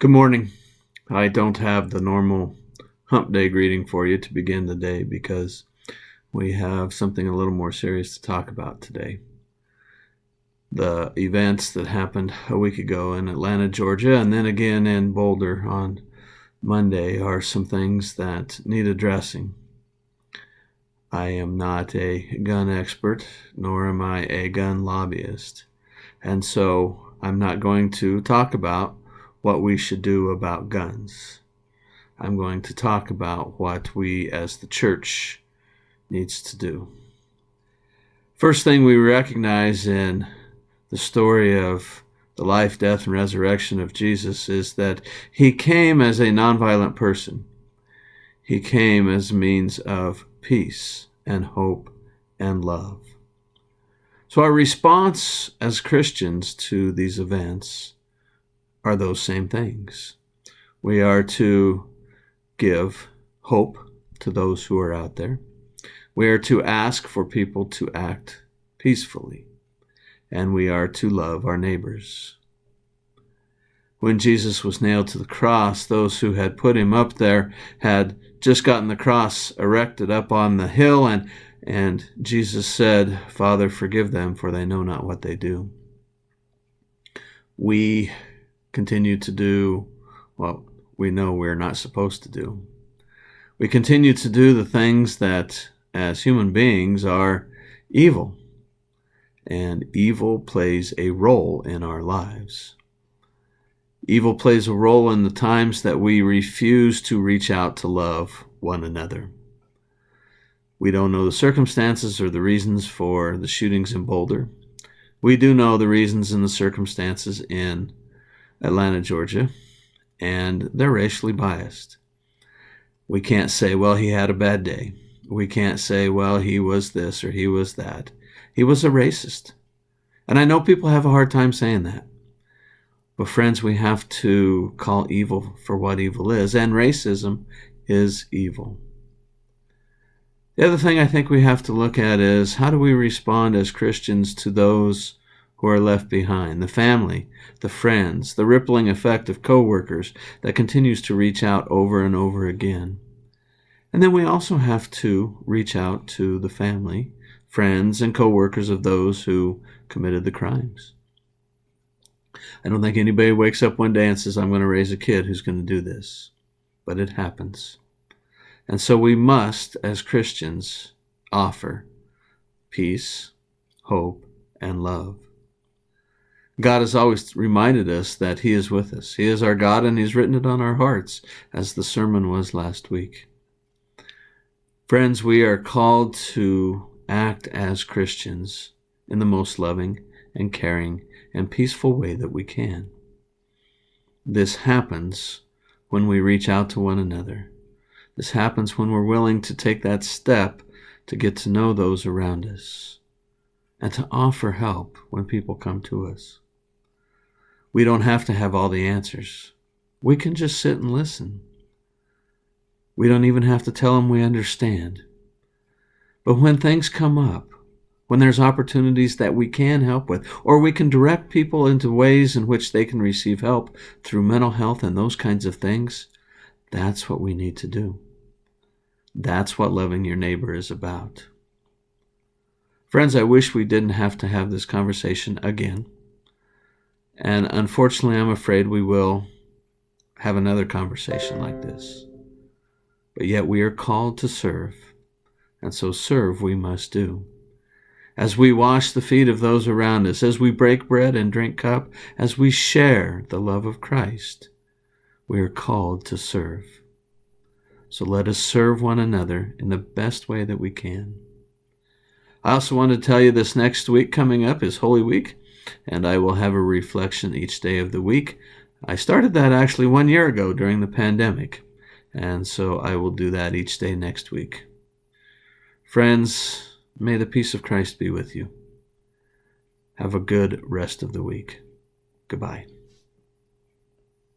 Good morning. I don't have the normal Hump Day greeting for you to begin the day because we have something a little more serious to talk about today. The events that happened a week ago in Atlanta, Georgia, and then again in Boulder on Monday are some things that need addressing. I am not a gun expert, nor am I a gun lobbyist, and so I'm not going to talk about what we should do about guns. I'm going to talk about what we as the church needs to do. First thing we recognize in the story of the life, death, and resurrection of Jesus is that he came as a nonviolent person. He came as a means of peace and hope and love. So our response as Christians to these events are those same things. We are to give hope to those who are out there. We are to ask for people to act peacefully, and we are to love our neighbors. When Jesus was nailed to the cross, those who had put him up there had just gotten the cross erected up on the hill, and Jesus said, "Father, forgive them, for they know not what they do." We continue to do what we know we're not supposed to do. We continue to do the things that, as human beings, are evil. And evil plays a role in our lives. Evil plays a role in the times that we refuse to reach out to love one another. We don't know the circumstances or the reasons for the shootings in Boulder. We do know the reasons and the circumstances in Atlanta, Georgia, and they're racially biased. We can't say, well, he had a bad day. We can't say, well, he was this or he was that. He was a racist. And I know people have a hard time saying that. But friends, we have to call evil for what evil is, and racism is evil. The other thing I think we have to look at is, how do we respond as Christians to those who are left behind, the family, the friends, the rippling effect of coworkers that continues to reach out over and over again. And then we also have to reach out to the family, friends, and coworkers of those who committed the crimes. I don't think anybody wakes up one day and says, I'm going to raise a kid who's going to do this. But it happens. And so we must, as Christians, offer peace, hope, and love. God has always reminded us that he is with us. He is our God, and he's written it on our hearts, as the sermon was last week. Friends, we are called to act as Christians in the most loving and caring and peaceful way that we can. This happens when we reach out to one another. This happens when we're willing to take that step to get to know those around us and to offer help when people come to us. We don't have to have all the answers. We can just sit and listen. We don't even have to tell them we understand. But when things come up, when there's opportunities that we can help with, or we can direct people into ways in which they can receive help through mental health and those kinds of things, that's what we need to do. That's what loving your neighbor is about. Friends, I wish we didn't have to have this conversation again. And unfortunately, I'm afraid we will have another conversation like this. But yet we are called to serve, and so serve we must do. As we wash the feet of those around us, as we break bread and drink cup, as we share the love of Christ, we are called to serve. So let us serve one another in the best way that we can. I also want to tell you this next week coming up is Holy Week, and I will have a reflection each day of the week. I started that actually 1 year ago during the pandemic, and so I will do that each day next week. Friends, may the peace of Christ be with you. Have a good rest of the week. Goodbye.